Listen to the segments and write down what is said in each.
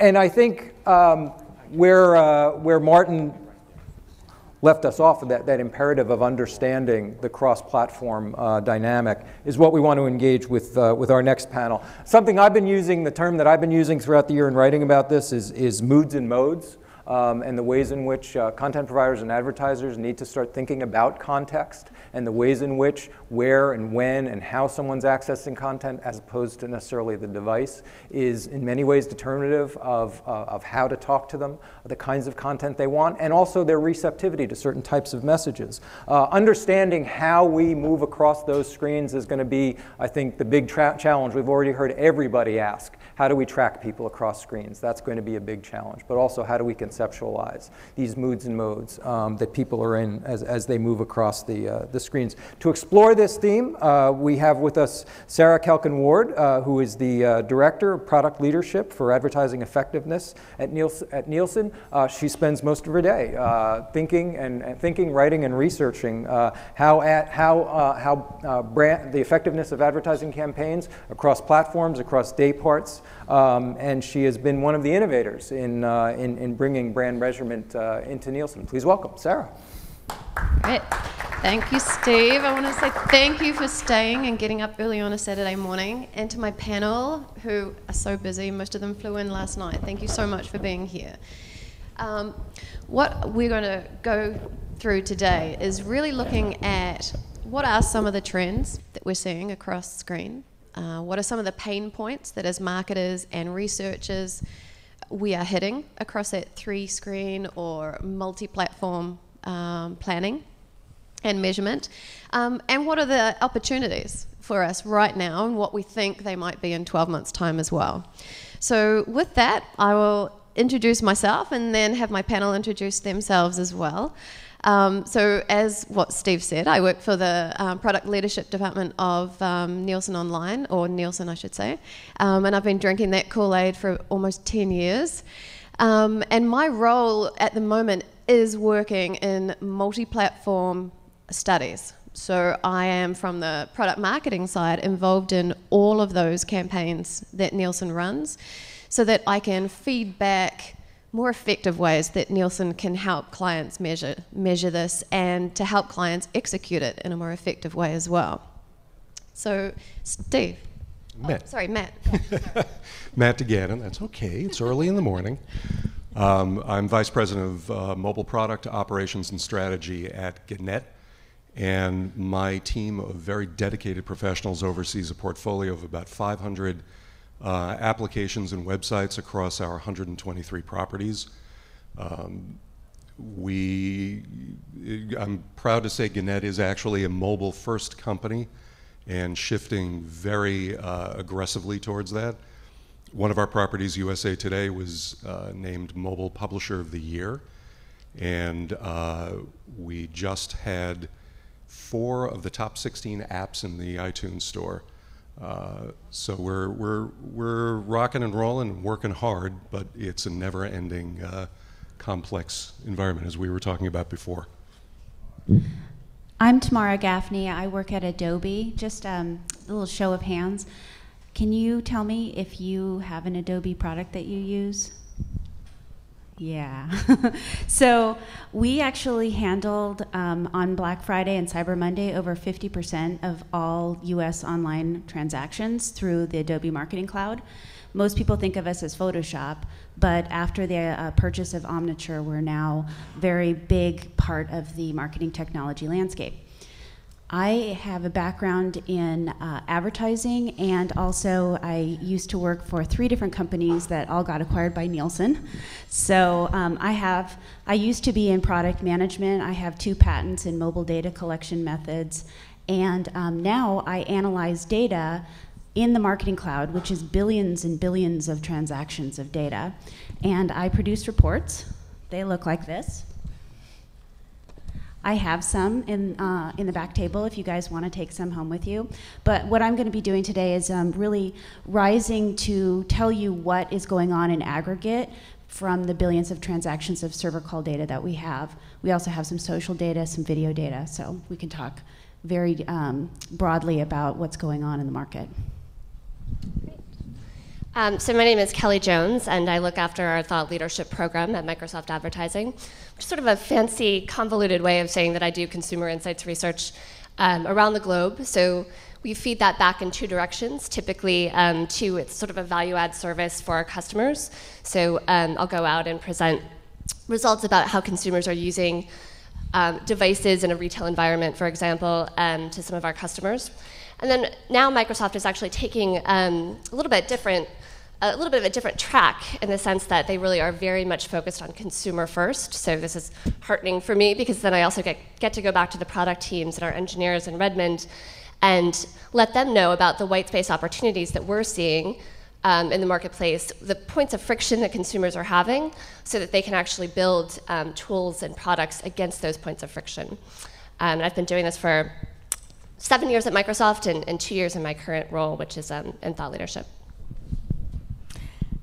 And I think where Martin left us off of that imperative of understanding the cross-platform dynamic is what we want to engage with our next panel. Something I've been using, the term that I've been using throughout the year in writing about this is moods and modes. And the ways in which content providers and advertisers need to start thinking about context and the ways in which, where and when and how someone's accessing content as opposed to necessarily the device is in many ways determinative of how to talk to them, the kinds of content they want, and also their receptivity to certain types of messages. Understanding how we move across those screens is going to be, I think, the big challenge. We've already heard everybody ask, how do we track people across screens? That's going to be a big challenge. But also, how do we conceptualize these moods and modes that people are in as they move across the screens? To explore this theme, we have with us Sarah Calkin Ward, who is the Director of Product Leadership for Advertising Effectiveness at Nielsen. She spends most of her day thinking, writing, and researching how the effectiveness of advertising campaigns across platforms, across day parts, and she has been one of the innovators in bringing brand measurement into Nielsen. Please welcome Sarah. Great. Thank you, Steve. I want to say thank you for staying and getting up early on a Saturday morning. And to my panel, who are so busy, most of them flew in last night. Thank you so much for being here. What we're going to go through today is really looking at what are some of the trends that we're seeing across screen. What are some of the pain points that as marketers and researchers we are hitting across that three-screen or multi-platform planning and measurement, and what are the opportunities for us right now and what we think they might be in 12 months' time as well. So with that, I will introduce myself and then have my panel introduce themselves as well. So as what Steve said, I work for the product leadership department of Nielsen Online, or Nielsen I should say, and I've been drinking that Kool-Aid for almost 10 years. And my role at the moment is working in multi-platform studies. So I am, from the product marketing side, involved in all of those campaigns that Nielsen runs so that I can feed back more effective ways that Nielsen can help clients measure this and to help clients execute it in a more effective way as well. So, Steve. Matt. Oh, sorry, Matt. Matt DeGannon, that's okay, it's early in the morning. I'm Vice President of Mobile Product Operations and Strategy at Gannett, and my team of very dedicated professionals oversees a portfolio of about 500 applications and websites across our 123 properties. I'm proud to say Gannett is actually a mobile-first company and shifting very aggressively towards that. One of our properties, USA Today, was named Mobile Publisher of the Year, and we just had 4 of the top 16 apps in the iTunes store. So we're rocking and rolling and working hard, but it's a never-ending complex environment, as we were talking about before. I'm Tamara Gaffney. I work at Adobe. Just a little show of hands. Can you tell me if you have an Adobe product that you use? Yeah. So we actually handled on Black Friday and Cyber Monday over 50% of all US online transactions through the Adobe Marketing Cloud. Most people think of us as Photoshop, but after the purchase of Omniture, we're now a very big part of the marketing technology landscape. I have a background in advertising, and also I used to work for 3 different companies that all got acquired by Nielsen. So I used to be in product management. I have 2 patents in mobile data collection methods, and now I analyze data in the Marketing Cloud, which is billions and billions of transactions of data, and I produce reports. They look like this. I have some in the back table if you guys want to take some home with you. But what I'm going to be doing today is really rising to tell you what is going on in aggregate from the billions of transactions of server call data that we have. We also have some social data, some video data, so we can talk very broadly about what's going on in the market. So my name is Kelly Jones, and I look after our thought leadership program at Microsoft Advertising, which is sort of a fancy, convoluted way of saying that I do consumer insights research around the globe. So we feed that back in two directions, typically to it's sort of a value-add service for our customers. So I'll go out and present results about how consumers are using devices in a retail environment, for example, to some of our customers. And then now Microsoft is actually taking a little bit of a different track in the sense that they really are very much focused on consumer first. So this is heartening for me because then I also get to go back to the product teams and our engineers in Redmond and let them know about the white space opportunities that we're seeing in the marketplace, the points of friction that consumers are having, so that they can actually build tools and products against those points of friction. And I've been doing this for 7 years at Microsoft and 2 years in my current role, which is in thought leadership.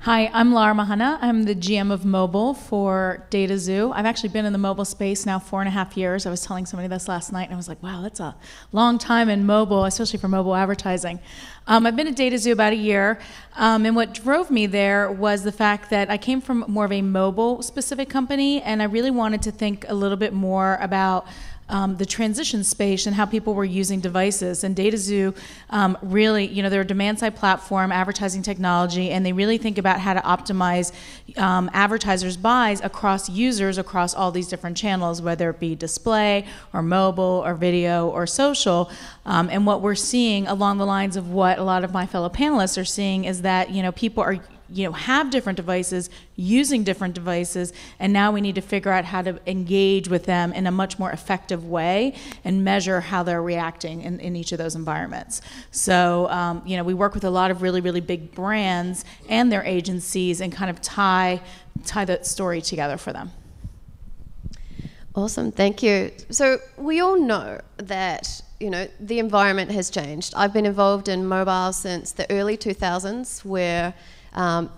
Hi, I'm Lara Mahana. I'm the GM of mobile for DataZoo. I've actually been in the mobile space now 4.5 years. I was telling somebody this last night, and I was like, wow, that's a long time in mobile, especially for mobile advertising. I've been at DataZoo about a year, and what drove me there was the fact that I came from more of a mobile-specific company, and I really wanted to think a little bit more about the transition space and how people were using devices. And DataZoo really, they're a demand-side platform, advertising technology, and they really think about how to optimize advertisers' buys across users across all these different channels, whether it be display or mobile or video or social. And what we're seeing along the lines of what a lot of my fellow panelists are seeing is that, people are have different devices, using different devices, and now we need to figure out how to engage with them in a much more effective way and measure how they're reacting in each of those environments. So, we work with a lot of really, really big brands and their agencies and kind of tie that story together for them. Awesome, thank you. So we all know that the environment has changed. I've been involved in mobile since the early 2000s, where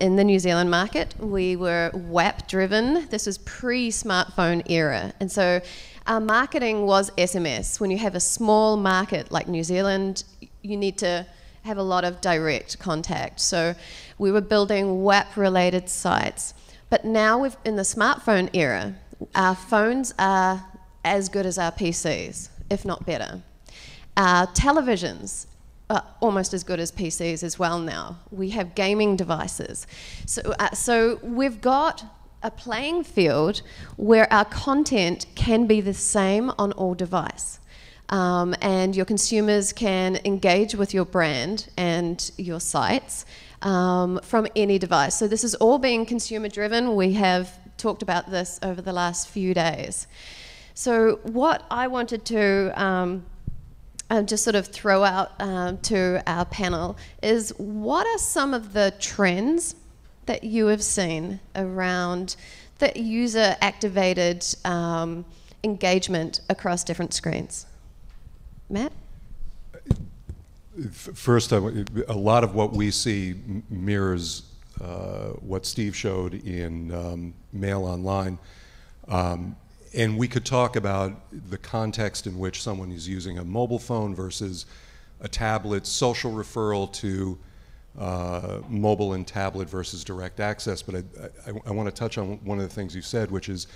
in the New Zealand market, we were WAP driven. This was pre-smartphone era. And so our marketing was SMS. When you have a small market like New Zealand, you need to have a lot of direct contact. So we were building WAP-related sites. But now in the smartphone era, our phones are as good as our PCs, if not better. Our televisions almost as good as PCs as well now. We have gaming devices. So we've got a playing field where our content can be the same on all device. And your consumers can engage with your brand and your sites from any device. So this is all being consumer driven. We have talked about this over the last few days. So what I wanted to just sort of throw out to our panel is, what are some of the trends that you have seen around the user-activated engagement across different screens? Matt? First, a lot of what we see mirrors what Steve showed in Mail Online. And we could talk about the context in which someone is using a mobile phone versus a tablet, social referral to mobile and tablet versus direct access. But I want to touch on one of the things you said, which is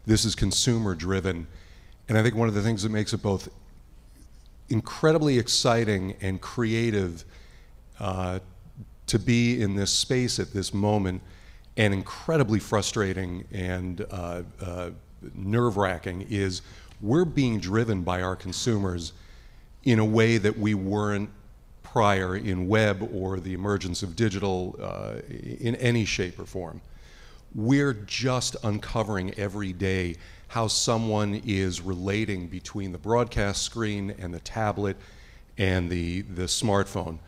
this is consumer driven. And I think one of the things that makes it both incredibly exciting and creative to be in this space at this moment, and incredibly frustrating and nerve-wracking, is we're being driven by our consumers in a way that we weren't prior in web or the emergence of digital in any shape or form. We're just uncovering every day how someone is relating between the broadcast screen and the tablet and the smartphone.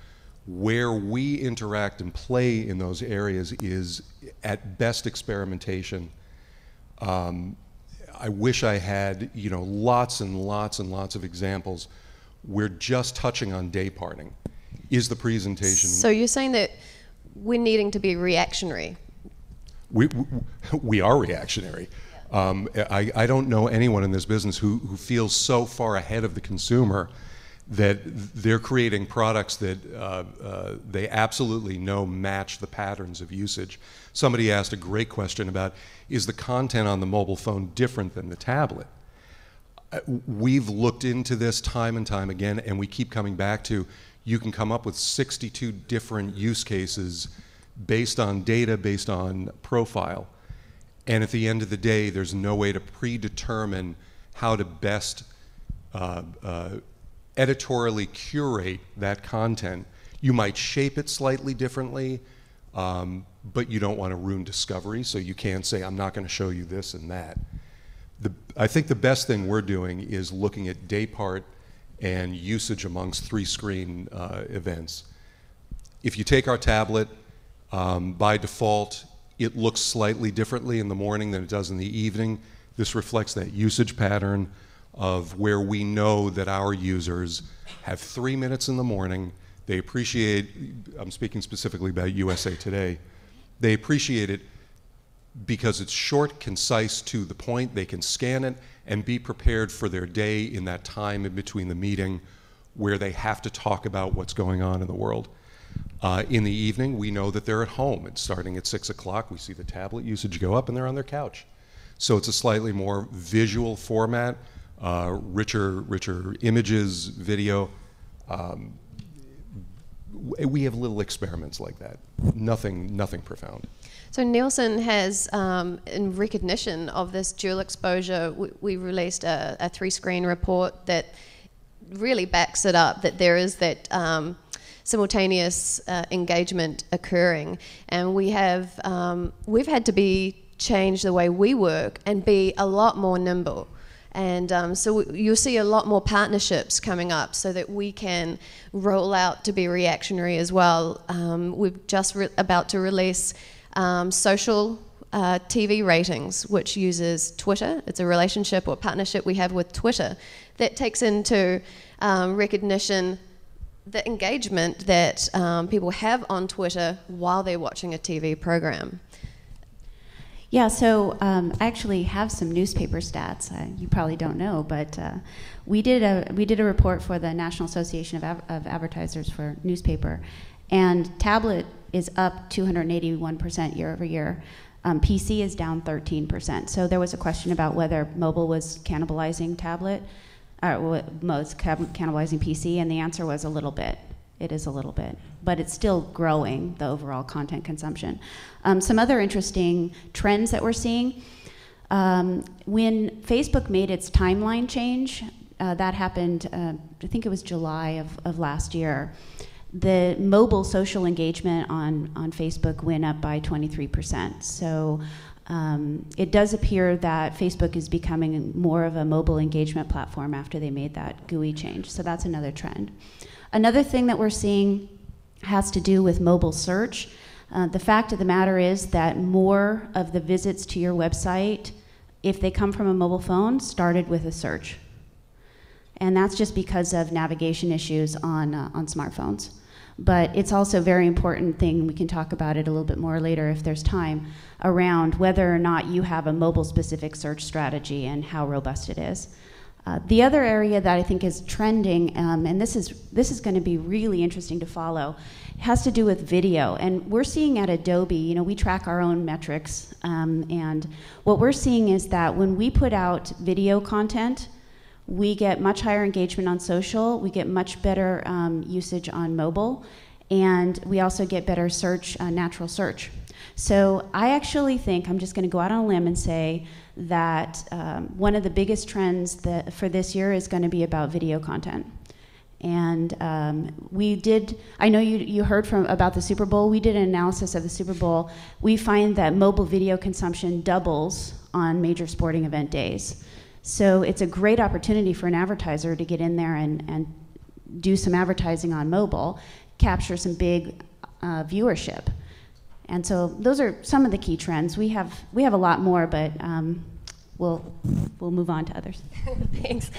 Where we interact and play in those areas is at best experimentation. I wish I had lots and lots and lots of examples. We're just touching on day parting. Is the presentation... So you're saying that we're needing to be reactionary? We are reactionary. I don't know anyone in this business who feels so far ahead of the consumer that they're creating products that they absolutely know match the patterns of usage. Somebody asked a great question about, is the content on the mobile phone different than the tablet? We've looked into this time and time again, and we keep coming back to, you can come up with 62 different use cases based on data, based on profile. And at the end of the day, there's no way to predetermine how to best editorially curate that content. You might shape it slightly differently, but you don't want to ruin discovery, so you can't say, I'm not going to show you this and that. I think the best thing we're doing is looking at day part and usage amongst 3-screen events. If you take our tablet, by default, it looks slightly differently in the morning than it does in the evening. This reflects that usage pattern of where we know that our users have 3 minutes in the morning. They appreciate, I'm speaking specifically about USA Today, they appreciate it because it's short, concise, to the point. They can scan it and be prepared for their day in that time in between the meeting where they have to talk about what's going on in the world. In the evening, we know that they're at home, and starting at 6 o'clock, we see the tablet usage go up and they're on their couch. So it's a slightly more visual format, richer images, video. We have little experiments like that. Nothing profound. So Nielsen has, in recognition of this dual exposure, we released a 3-screen report that really backs it up, that there is that simultaneous engagement occurring, and we've had to change the way we work and be a lot more nimble. And so you'll see a lot more partnerships coming up so that we can roll out to be reactionary as well. We're just about to release social TV ratings, which uses Twitter. It's a relationship or partnership we have with Twitter that takes into recognition the engagement that people have on Twitter while they're watching a TV program. Yeah, so I actually have some newspaper stats. You probably don't know, but we did a report for the National Association of Advertisers for newspaper, and tablet is up 281% year over year. PC is down 13%. So there was a question about whether mobile was cannibalizing tablet, or was cannibalizing PC, and the answer was a little bit. It is a little bit, but it's still growing, the overall content consumption. Some other interesting trends that we're seeing. When Facebook made its timeline change, that happened, I think it was July of last year, the mobile social engagement on Facebook went up by 23%. So it does appear that Facebook is becoming more of a mobile engagement platform after they made that GUI change. So that's another trend. Another thing that we're seeing has to do with mobile search. The fact of the matter is that more of the visits to your website, if they come from a mobile phone, started with a search. And that's just because of navigation issues on smartphones. But it's also a very important thing, we can talk about it a little bit more later if there's time, around whether or not you have a mobile-specific search strategy and how robust it is. The other area that I think is trending, and this is going to be really interesting to follow, has to do with video. And we're seeing at Adobe, we track our own metrics, and what we're seeing is that when we put out video content, we get much higher engagement on social, we get much better usage on mobile, and we also get better search, natural search. So I actually think, I'm just going to go out on a limb and say that one of the biggest trends for this year is going to be about video content. And I know you heard about the Super Bowl. We did an analysis of the Super Bowl. We find that mobile video consumption doubles on major sporting event days. So it's a great opportunity for an advertiser to get in there and do some advertising on mobile, capture some big viewership. And so those are some of the key trends. We have a lot more, but we'll move on to others. Thanks.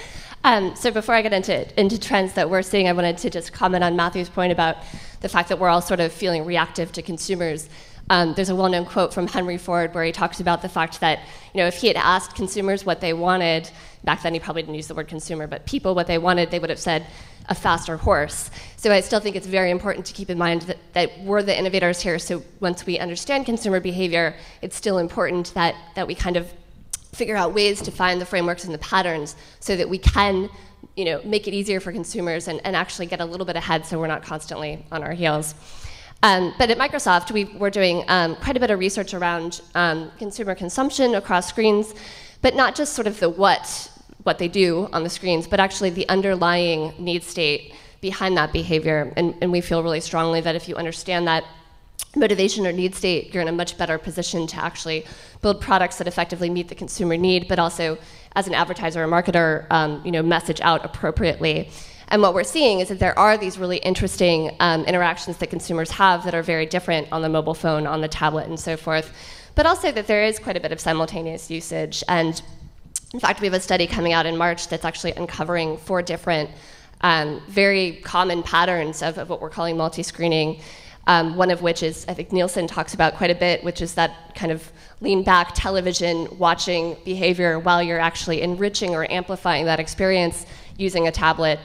So before I get into trends that we're seeing, I wanted to just comment on Matthew's point about the fact that we're all sort of feeling reactive to consumers. There's a well-known quote from Henry Ford where he talks about the fact that, if he had asked consumers what they wanted, back then he probably didn't use the word consumer, but people what they wanted, they would have said a faster horse. So I still think it's very important to keep in mind that we're the innovators here, so once we understand consumer behavior, it's still important that we kind of figure out ways to find the frameworks and the patterns so that we can make it easier for consumers and actually get a little bit ahead so we're not constantly on our heels. But at Microsoft, we're doing quite a bit of research around consumer consumption across screens, but not just sort of the what they do on the screens, but actually the underlying need state behind that behavior. And we feel really strongly that if you understand that motivation or need state, you're in a much better position to actually build products that effectively meet the consumer need, but also as an advertiser or marketer, message out appropriately. And what we're seeing is that there are these really interesting interactions that consumers have that are very different on the mobile phone, on the tablet, and so forth, but also that there is quite a bit of simultaneous usage. And in fact, we have a study coming out in March that's actually uncovering 4 different very common patterns of what we're calling multi-screening, one of which is, I think Nielsen talks about quite a bit, which is that kind of lean back television watching behavior while you're actually enriching or amplifying that experience using a tablet,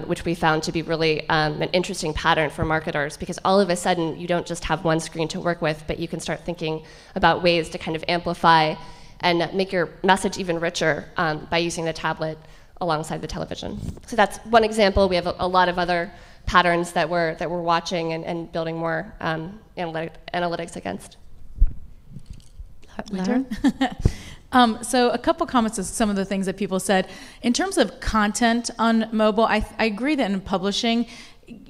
which we found to be really an interesting pattern for marketers, because all of a sudden you don't just have one screen to work with, but you can start thinking about ways to kind of amplify and make your message even richer by using the tablet alongside the television. So that's one example. We have a lot of other patterns that we're watching and building more analytics against. My turn? So a couple comments to some of the things that people said. In terms of content on mobile, I agree that in publishing,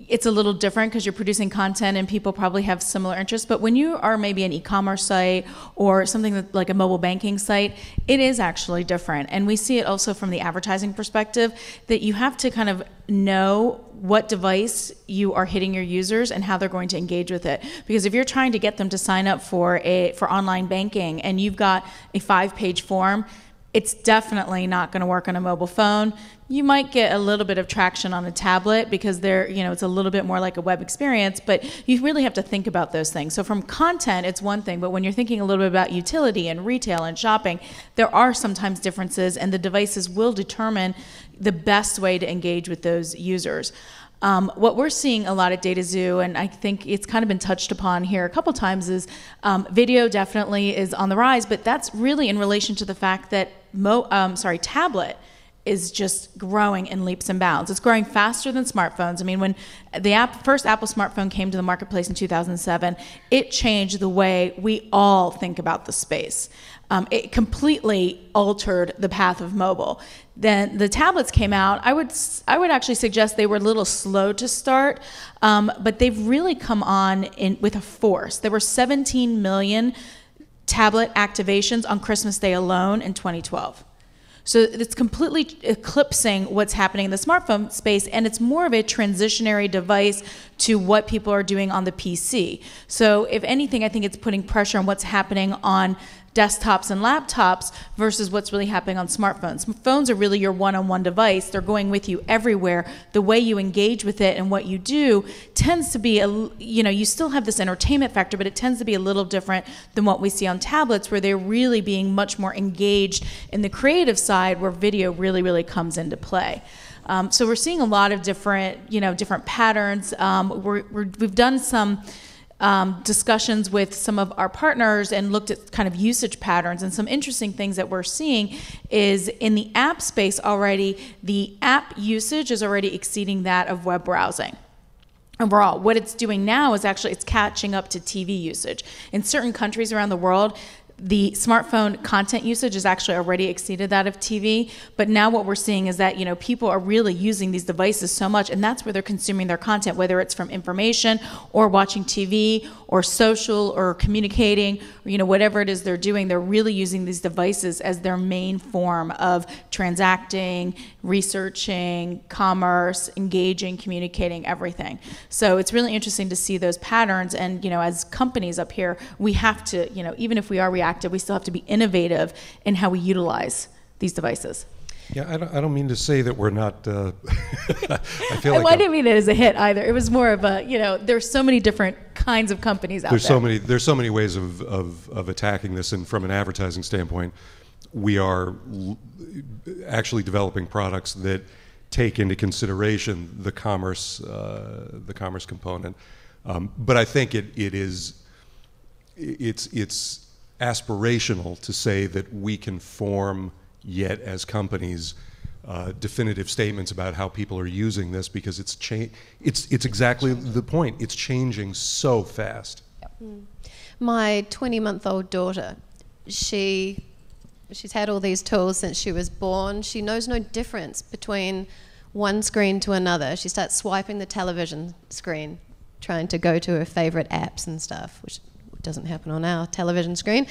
it's a little different because you're producing content and people probably have similar interests. But when you are maybe an e-commerce site or something that, like a mobile banking site, it is actually different. And we see it also from the advertising perspective that you have to kind of know what device you are hitting your users and how they're going to engage with it. Because if you're trying to get them to sign up for online banking and you've got a 5-page form, it's definitely not going to work on a mobile phone. You might get a little bit of traction on a tablet because it's a little bit more like a web experience, but you really have to think about those things. So from content, it's one thing, but when you're thinking a little bit about utility and retail and shopping, there are sometimes differences, and the devices will determine the best way to engage with those users. What we're seeing a lot at DataZoo, and I think it's kind of been touched upon here a couple times, is video definitely is on the rise, but that's really in relation to the fact that tablet is just growing in leaps and bounds. It's growing faster than smartphones. I mean, when the first Apple smartphone came to the marketplace in 2007, it changed the way we all think about the space. It completely altered the path of mobile. Then the tablets came out. I would actually suggest they were a little slow to start, but they've really come on with a force. There were 17 million tablet activations on Christmas Day alone in 2012. So it's completely eclipsing what's happening in the smartphone space, and it's more of a transitionary device to what people are doing on the PC. So if anything, I think it's putting pressure on what's happening on desktops and laptops versus what's really happening on smartphones. Phones are really your one-on-one device. They're going with you everywhere. The way you engage with it and what you do tends to be, you still have this entertainment factor, but it tends to be a little different than what we see on tablets, where they're really being much more engaged in the creative side, where video really, really comes into play. So we're seeing a lot of different patterns. We've done some discussions with some of our partners and looked at kind of usage patterns, and some interesting things that we're seeing is in the app space already, the app usage is already exceeding that of web browsing. Overall, what it's doing now is actually it's catching up to TV usage. In certain countries around the world, the smartphone content usage has actually already exceeded that of TV, but now what we're seeing is that people are really using these devices so much, and that's where they're consuming their content, whether it's from information or watching TV or social or communicating, or whatever it is they're doing. They're really using these devices as their main form of transacting, researching, commerce, engaging, communicating, everything. So it's really interesting to see those patterns, and as companies up here, we have to, even if we are reactive, we still have to be innovative in how we utilize these devices. Yeah, I don't mean to say that we're not. I feel Well, like I didn't mean it as a hit either. It was more of a, there's so many different kinds of companies out there. there's so many ways of attacking this, and from an advertising standpoint, we are actually developing products that take into consideration the commerce component. But I think it's aspirational to say that we can form yet as companies definitive statements about how people are using this, because it's exactly the point. It's changing so fast. My 20-month-old daughter, she's had all these tools since she was born. She knows no difference between one screen to another. She starts swiping the television screen, trying to go to her favorite apps and stuff, which doesn't happen on our television screen.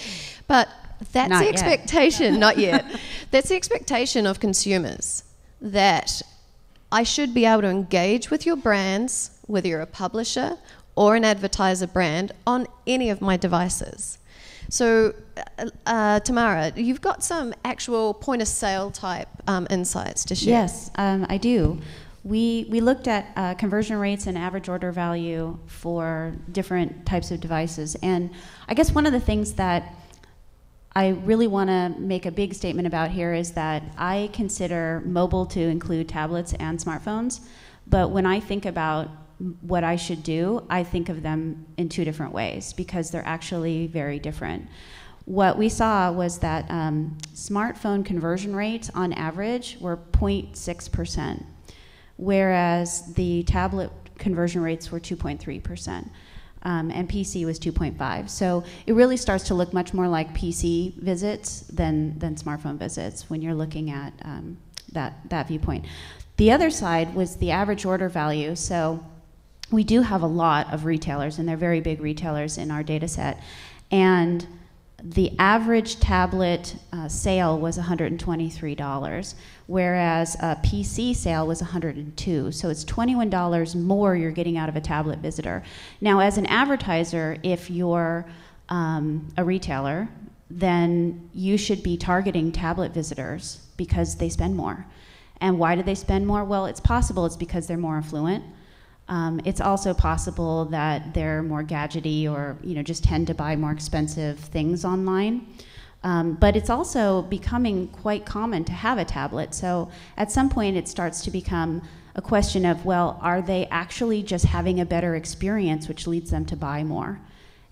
But that's Not the yet. expectation, not yet. That's the expectation of consumers, that I should be able to engage with your brands, whether you're a publisher or an advertiser brand, on any of my devices. So, Tamara, you've got some actual point of sale type insights to share. Yes, I do. We looked at conversion rates and average order value for different types of devices. And I guess one of the things that I really want to make a big statement about here is that I consider mobile to include tablets and smartphones. But when I think about what I should do, I think of them in two different ways, because they're actually very different. What we saw was that smartphone conversion rates on average were 0.6%, whereas the tablet conversion rates were 2.3%, and PC was 2.5%. So it really starts to look much more like PC visits than smartphone visits when you're looking at that viewpoint. The other side was the average order value. So we do have a lot of retailers, and they're very big retailers in our data set. And the average tablet sale was $123, whereas a PC sale was $102. So it's $21 more you're getting out of a tablet visitor. Now, as an advertiser, if you're a retailer, then you should be targeting tablet visitors because they spend more. And why do they spend more? Well, it's possible it's because they're more affluent. It's also possible that they're more gadgety, or just tend to buy more expensive things online. But it's also becoming quite common to have a tablet. So at some point it starts to become a question of, well, are they actually just having a better experience, which leads them to buy more?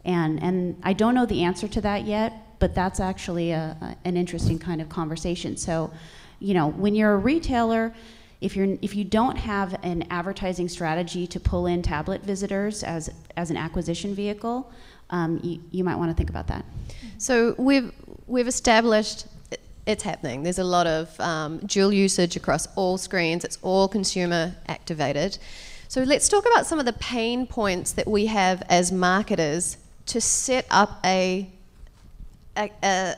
And I don't know the answer to that yet, but that's actually an interesting kind of conversation. So, when you're a retailer, if you don't have an advertising strategy to pull in tablet visitors as an acquisition vehicle, you might want to think about that. So we've established it's happening. There's a lot of dual usage across all screens. It's all consumer activated. So let's talk about some of the pain points that we have as marketers to set up an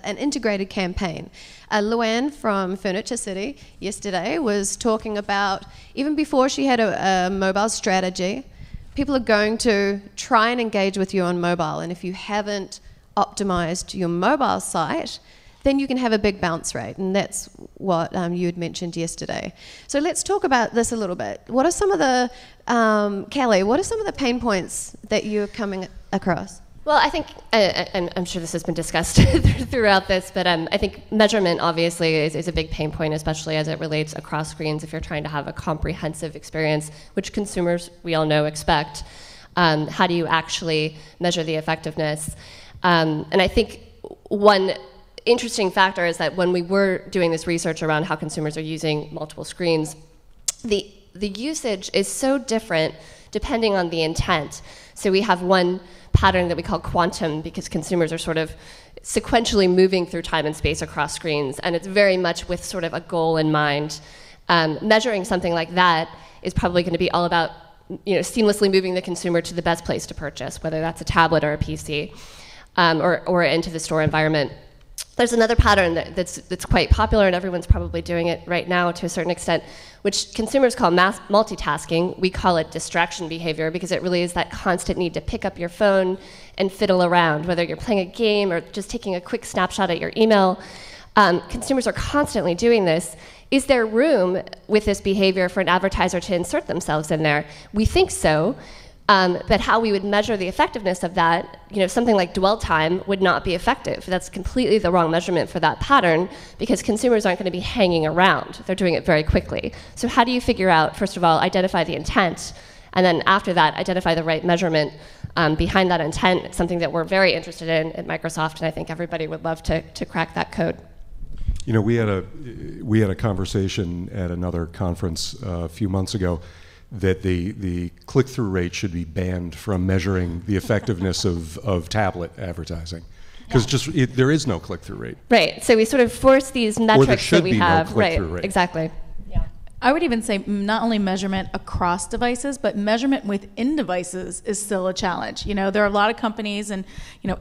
integrated campaign. Luann from Furniture City yesterday was talking about, even before she had a mobile strategy, people are going to try and engage with you on mobile, and if you haven't optimized your mobile site, then you can have a big bounce rate, and that's what you had mentioned yesterday. So let's talk about this a little bit. What are some of the, Kelly, what are some of the pain points that you're coming across? Well, I think, I'm sure this has been discussed throughout this, but I think measurement obviously is a big pain point, especially as it relates across screens if you're trying to have a comprehensive experience, which consumers, we all know, expect. How do you actually measure the effectiveness? And I think one interesting factor is that when we were doing this research around how consumers are using multiple screens, the usage is so different depending on the intent. So we have one pattern that we call quantum, because consumers are sort of sequentially moving through time and space across screens, and it's very much with sort of a goal in mind. Measuring something like that is probably going to be all about seamlessly moving the consumer to the best place to purchase, whether that's a tablet or a PC, or into the store environment. There's another pattern that's quite popular, and everyone's probably doing it right now to a certain extent, which consumers call mass multitasking. We call it distraction behavior, because it really is that constant need to pick up your phone and fiddle around, whether you're playing a game or just taking a quick snapshot at your email. Consumers are constantly doing this Is there room with this behavior for an advertiser to insert themselves in there? We think so. But how we would measure the effectiveness of that, something like dwell time would not be effective. That's completely the wrong measurement for that pattern, because consumers aren't going to be hanging around. They're doing it very quickly. So how do you figure out, first of all, identify the intent, and then after that, identify the right measurement behind that intent? It's something that we're very interested in at Microsoft, and I think everybody would love to crack that code. We had a conversation at another conference a few months ago that the click-through rate should be banned from measuring the effectiveness of tablet advertising, because there is no click-through rate. Right. So we sort of force these metrics that we have. No click-through rate. Exactly. I would even say not only measurement across devices, but measurement within devices is still a challenge. There are a lot of companies, and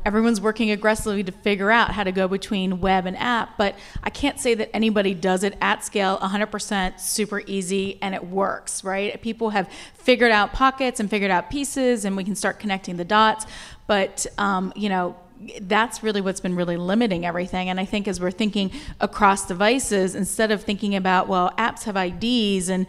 everyone's working aggressively to figure out how to go between web and app, but I can't say that anybody does it at scale 100% super easy and it works, right? People have figured out pockets and figured out pieces, and we can start connecting the dots, but that's really what's been really limiting everything. And I think as we're thinking across devices, instead of thinking about, well, apps have IDs and,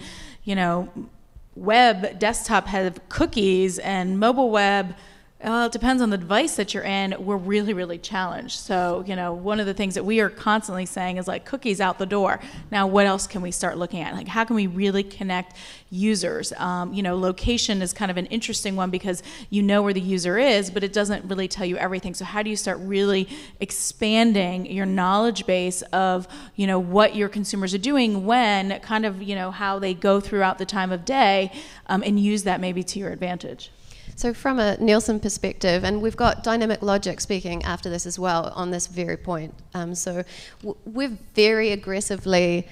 web, desktop have cookies and mobile web, it depends on the device that you're in, we're really, really challenged. So, one of the things that we are constantly saying is like cookies out the door. Now, what else can we start looking at? Like, how can we really connect users? Location is kind of an interesting one because you know where the user is, but it doesn't really tell you everything. So how do you start really expanding your knowledge base of, what your consumers are doing when kind of, how they go throughout the time of day, and use that maybe to your advantage? So from a Nielsen perspective, and we've got Dynamic Logic speaking after this as well on this very point. We're very aggressively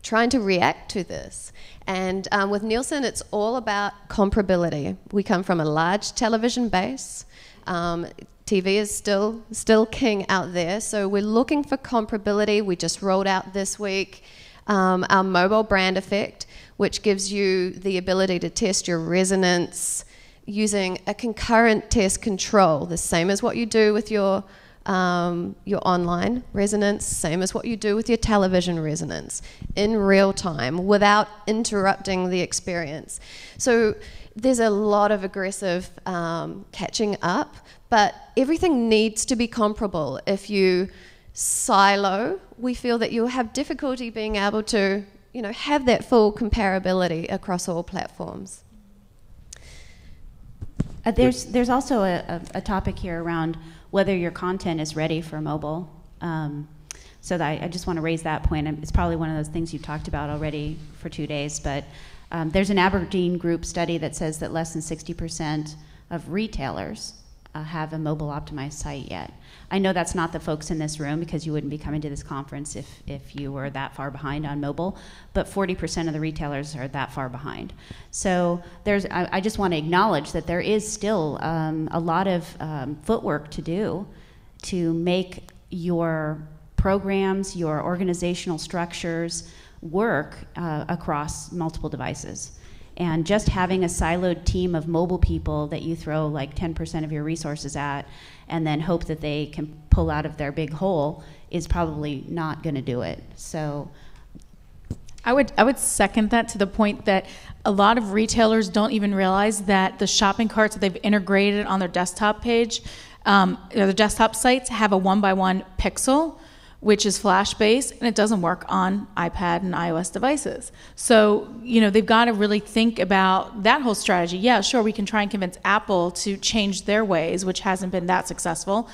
trying to react to this. And with Nielsen, it's all about comparability. We come from a large television base. TV is still king out there. So we're looking for comparability. We just rolled out this week our mobile brand effect, which gives you the ability to test your resonance using a concurrent test control, the same as what you do with your online resonance, same as what you do with your television resonance, in real time, without interrupting the experience. So there's a lot of aggressive catching up, but everything needs to be comparable. If you silo, we feel that you'll have difficulty being able to, have that full comparability across all platforms. There's also a topic here around whether your content is ready for mobile. So that I just want to raise that point. It's probably one of those things you've talked about already for 2 days, but there's an Aberdeen Group study that says that less than 60% of retailers have a mobile optimized site yet. I know that's not the folks in this room, because you wouldn't be coming to this conference if you were that far behind on mobile, but 40% of the retailers are that far behind. So I just want to acknowledge that there is still a lot of footwork to do to make your programs, your organizational structures work across multiple devices. And just having a siloed team of mobile people that you throw like 10% of your resources at and then hope that they can pull out of their big hole is probably not going to do it. So I would second that, to the point that a lot of retailers don't even realize that the shopping carts that they've integrated on their desktop page, their desktop sites, have a 1x1 pixel, which is flash-based, and it doesn't work on iPad and iOS devices. So, they've got to really think about that whole strategy. Yeah, sure, we can try and convince Apple to change their ways, which hasn't been that successful.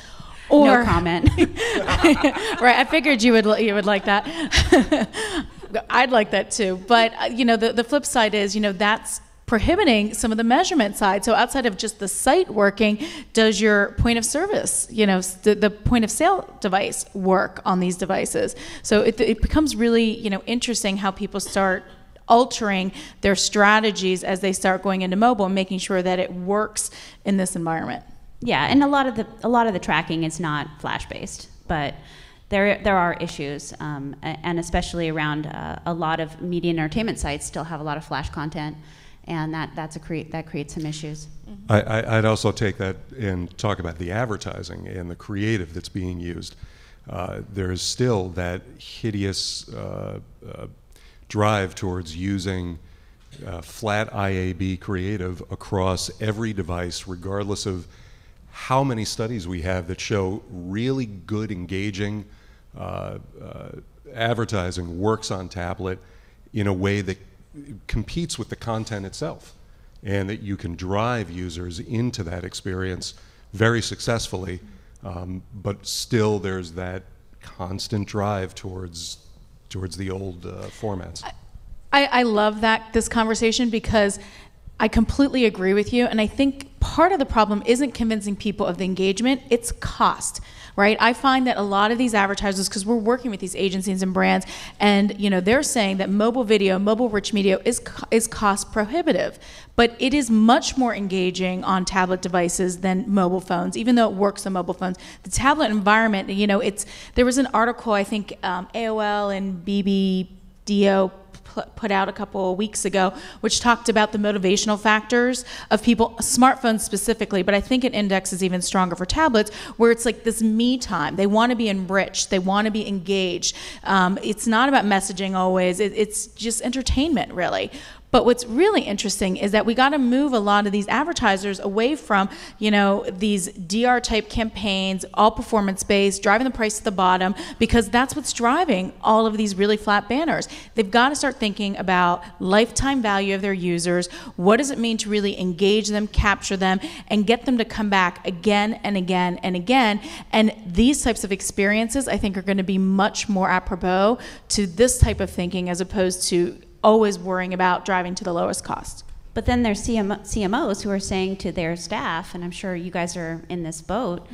Or, no comment. Right, I figured you would like that. I'd like that too. But, the flip side is, that's prohibiting some of the measurement side. So outside of just the site working, does your point of service, the point of sale device work on these devices? So it becomes really, interesting how people start altering their strategies as they start going into mobile and making sure that it works in this environment. Yeah, and a lot of the tracking is not flash based, but there are issues, and especially around a lot of media and entertainment sites still have a lot of flash content. And that creates some issues. I'd also take that and talk about the advertising and the creative that's being used. there's still that hideous drive towards using flat IAB creative across every device, regardless of how many studies we have that show really good, engaging advertising works on tablet in a way that competes with the content itself, and that you can drive users into that experience very successfully, but still there's that constant drive towards the old formats. I love this conversation, because I completely agree with you, and I think part of the problem isn't convincing people of the engagement, it's cost, right? I find that a lot of these advertisers, because we're working with these agencies and brands, and they're saying that mobile video, mobile rich media is cost prohibitive, but it is much more engaging on tablet devices than mobile phones, even though it works on mobile phones. The tablet environment, there was an article, I think AOL and BBDO put out a couple of weeks ago, which talked about the motivational factors of people, smartphones specifically, but I think an index is even stronger for tablets, where it's like this me time. They want to be enriched. They want to be engaged. It's not about messaging always. It's just entertainment, really. But what's really interesting is that we got to move a lot of these advertisers away from, these DR type campaigns, all performance based, driving the price to the bottom, because that's what's driving all of these really flat banners. They've got to start thinking about lifetime value of their users. What does it mean to really engage them, capture them, and get them to come back again and again and again? And these types of experiences, I think, are going to be much more apropos to this type of thinking, as opposed to always worrying about driving to the lowest cost. But then there's CMOs who are saying to their staff, and I'm sure you guys are in this boat,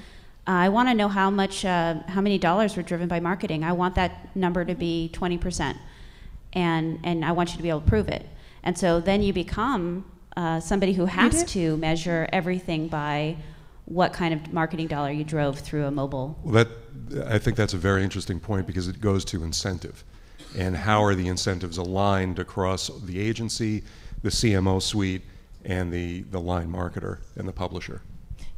I want to know how many dollars were driven by marketing. I want that number to be 20%, and I want you to be able to prove it. And so then you become somebody who has to measure everything by what kind of marketing dollar you drove through a mobile. Well, I think that's a very interesting point, because it goes to incentive. And how are the incentives aligned across the agency, the CMO suite, and the line marketer and the publisher?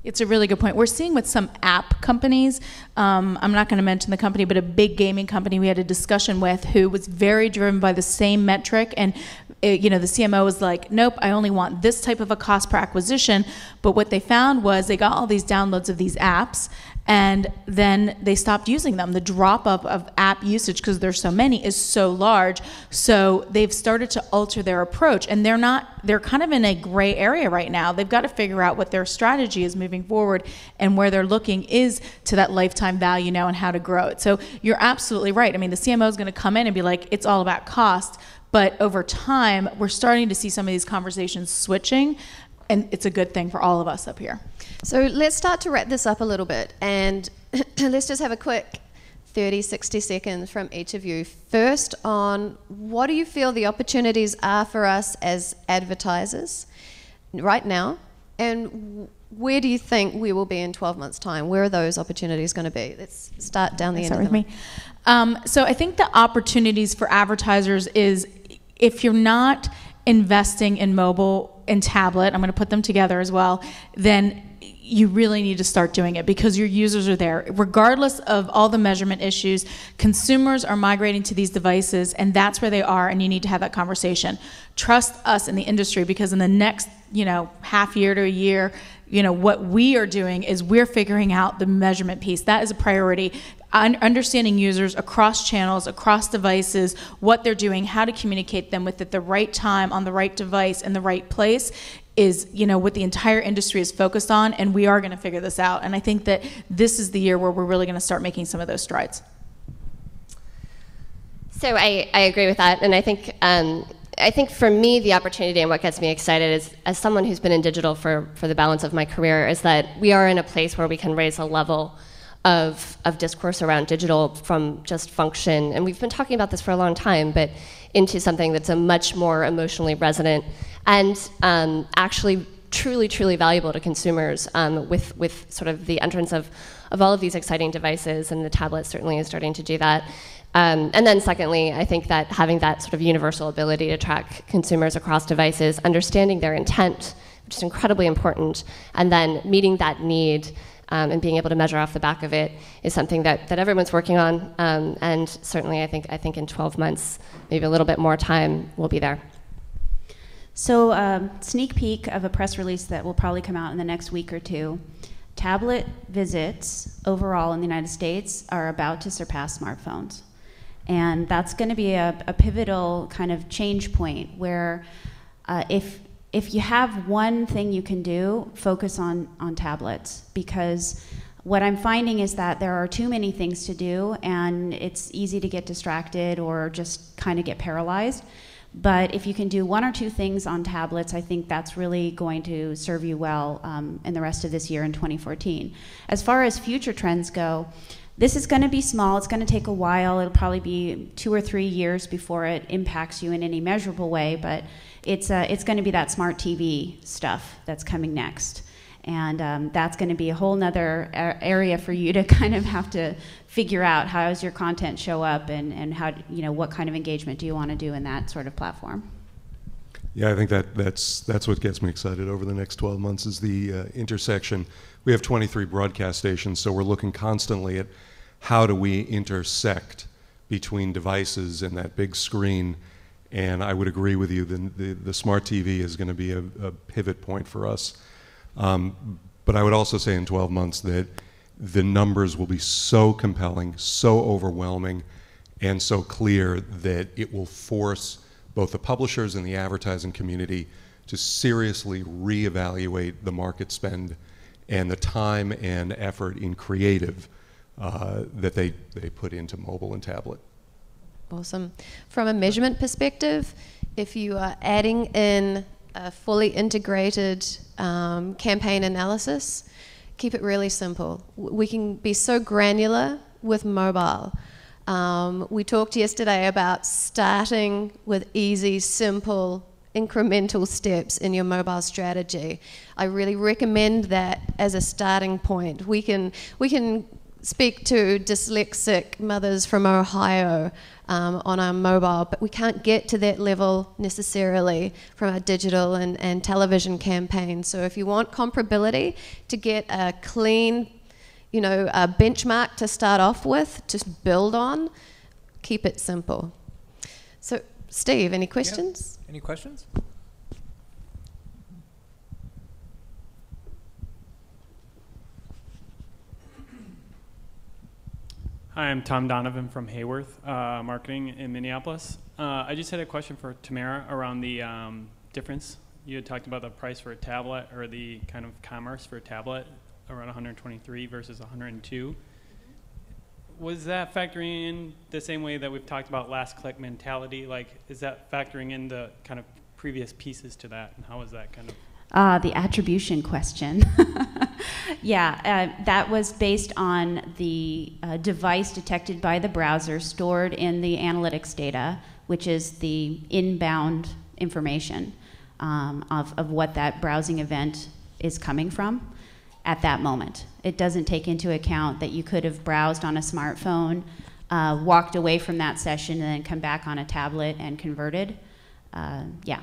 It's a really good point. We're seeing with some app companies, I'm not going to mention the company, but a big gaming company we had a discussion with, who was very driven by the same metric, and the CMO was like, nope, I only want this type of a cost per acquisition. But what they found was they got all these downloads of these apps, and then they stopped using them. The drop up of app usage, because there's so many, is so large. So they've started to alter their approach, and they're kind of in a gray area right now. They've got to figure out what their strategy is moving forward, and where they're looking is to that lifetime value now and how to grow it. So you're absolutely right. I mean, the CMO is going to come in and be like, it's all about cost. But over time, we're starting to see some of these conversations switching, and it's a good thing for all of us up here. So let's start to wrap this up a little bit, and let's just have a quick 30, 60 seconds from each of you. First, on what do you feel the opportunities are for us as advertisers right now, and where do you think we will be in 12 months' time? Where are those opportunities going to be? Let's start down the end of the line. So I think the opportunities for advertisers is, if you're not investing in mobile and tablet, I'm going to put them together as well, then you really need to start doing it, because your users are there. Regardless of all the measurement issues, consumers are migrating to these devices, and that's where they are, and you need to have that conversation. Trust us in the industry, because in the next half year to a year, what we are doing is we're figuring out the measurement piece. That is a priority. Understanding users across channels, across devices, what they're doing, how to communicate them with at the right time, on the right device, in the right place, is what the entire industry is focused on, and we are going to figure this out. And I think that this is the year where we're really going to start making some of those strides. So I agree with that, and I think for me, the opportunity and what gets me excited is, as someone who's been in digital for the balance of my career, is that we are in a place where we can raise a level of discourse around digital from just function, and we've been talking about this for a long time, but into something that's a much more emotionally resonant and actually truly valuable to consumers, with sort of the entrance of all of these exciting devices, and the tablet certainly is starting to do that. And then secondly, I think that having that sort of universal ability to track consumers across devices, understanding their intent, which is incredibly important, and then meeting that need and being able to measure off the back of it is something that everyone's working on, and certainly I think in 12 months, maybe a little bit more time, we'll be there. So sneak peek of a press release that will probably come out in the next week or two. Tablet visits overall in the United States are about to surpass smartphones. And that's going to be a pivotal kind of change point where if you have one thing you can do, focus on tablets, because what I'm finding is that there are too many things to do and it's easy to get distracted or just kind of get paralyzed. But if you can do one or two things on tablets, I think that's really going to serve you well in the rest of this year in 2014. As far as future trends go, this is going to be small. It's going to take a while. It'll probably be 2 or 3 years before it impacts you in any measurable way, but it's going to be that smart TV stuff that's coming next. And that's going to be a whole nother area for you to kind of have to figure out how does your content show up and how, what kind of engagement do you want to do in that sort of platform. Yeah, I think that's what gets me excited over the next 12 months is the intersection. We have 23 broadcast stations, so we're looking constantly at how do we intersect between devices and that big screen. And I would agree with you, the smart TV is going to be a pivot point for us. But I would also say in 12 months that the numbers will be so compelling, so overwhelming, and so clear that it will force both the publishers and the advertising community to seriously reevaluate the market spend and the time and effort in creative that they put into mobile and tablet. Awesome. From a measurement perspective, if you are adding in a fully integrated campaign analysis, keep it really simple. We can be so granular with mobile. We talked yesterday about starting with easy, simple, incremental steps in your mobile strategy. I really recommend that as a starting point. We can speak to dyslexic mothers from Ohio on our mobile, but we can't get to that level necessarily from our digital and television campaigns. So if you want comparability to get a clean, a benchmark to start off with, just build on, keep it simple. So Steve, any questions? Yeah. Any questions? Hi, I'm Tom Donovan from Hayworth Marketing in Minneapolis. I just had a question for Tamara around the difference. You had talked about the price for a tablet or the kind of commerce for a tablet around 123 versus 102. Was that factoring in the same way that we've talked about last click mentality? Like, is that factoring in the kind of previous pieces to that, and how is that kind of? The attribution question. Yeah, that was based on the device detected by the browser stored in the analytics data, which is the inbound information of what that browsing event is coming from at that moment. It doesn't take into account that you could have browsed on a smartphone, walked away from that session, and then come back on a tablet and converted. Yeah.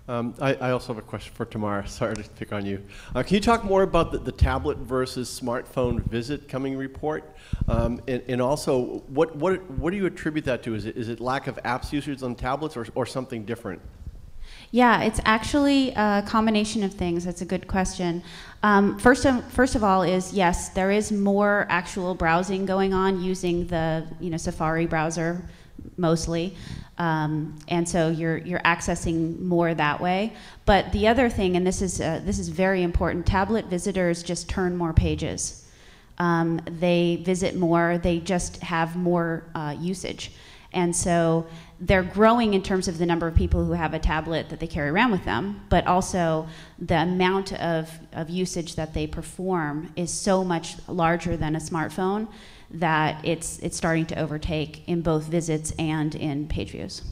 I also have a question for Tamara. Sorry to pick on you. Can you talk more about the tablet versus smartphone visit coming report? And also, what do you attribute that to? Is it lack of apps usage on tablets or something different? Yeah, it's actually a combination of things. That's a good question. First of all is, yes, there is more actual browsing going on using the Safari browser mostly. And so you're accessing more that way. But the other thing, and this is very important, tablet visitors just turn more pages. They visit more, they just have more usage. And so they're growing in terms of the number of people who have a tablet that they carry around with them, but also the amount of usage that they perform is so much larger than a smartphone that it's starting to overtake in both visits and in page views.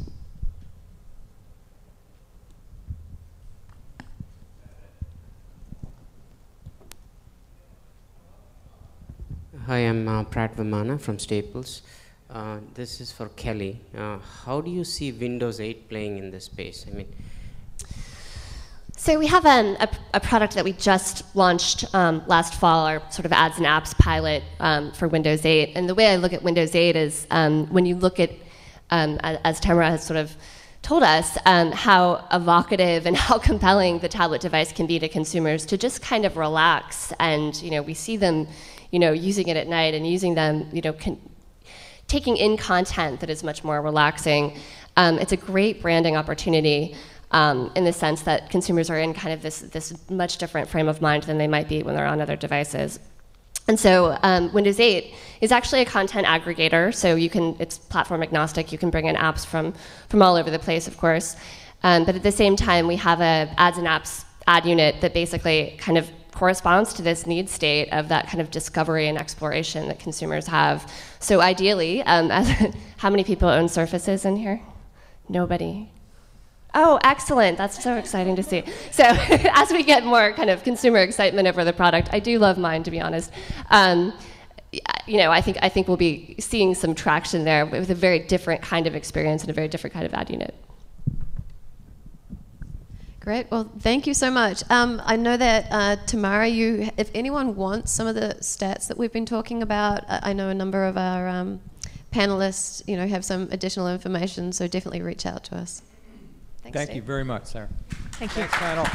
Hi, I'm Prat Vimana from Staples. This is for Kelly. How do you see Windows 8 playing in this space? I mean, So we have a product that we just launched last fall, our sort of ads and apps pilot for Windows 8. And the way I look at Windows 8 is when you look at, as Tamara has sort of told us, how evocative and how compelling the tablet device can be to consumers to just kind of relax. And we see them, using it at night and using them, taking in content that is much more relaxing. It's a great branding opportunity. In the sense that consumers are in kind of this much different frame of mind than they might be when they're on other devices. And so Windows 8 is actually a content aggregator, so it's platform agnostic. You can bring in apps from all over the place, of course. But at the same time, we have a ads and apps ad unit that basically kind of corresponds to this need state of that kind of discovery and exploration that consumers have. So ideally, how many people own Surfaces in here? Nobody. Oh, excellent. That's so exciting to see. So as we get more kind of consumer excitement over the product, I do love mine, to be honest. I think we'll be seeing some traction there with a very different kind of experience and a very different kind of ad unit. Great. Well, thank you so much. I know that Tamara, if anyone wants some of the stats that we've been talking about, I know a number of our panelists, have some additional information, so definitely reach out to us. Thank you very much, Sarah. Thank you. Thanks, panel.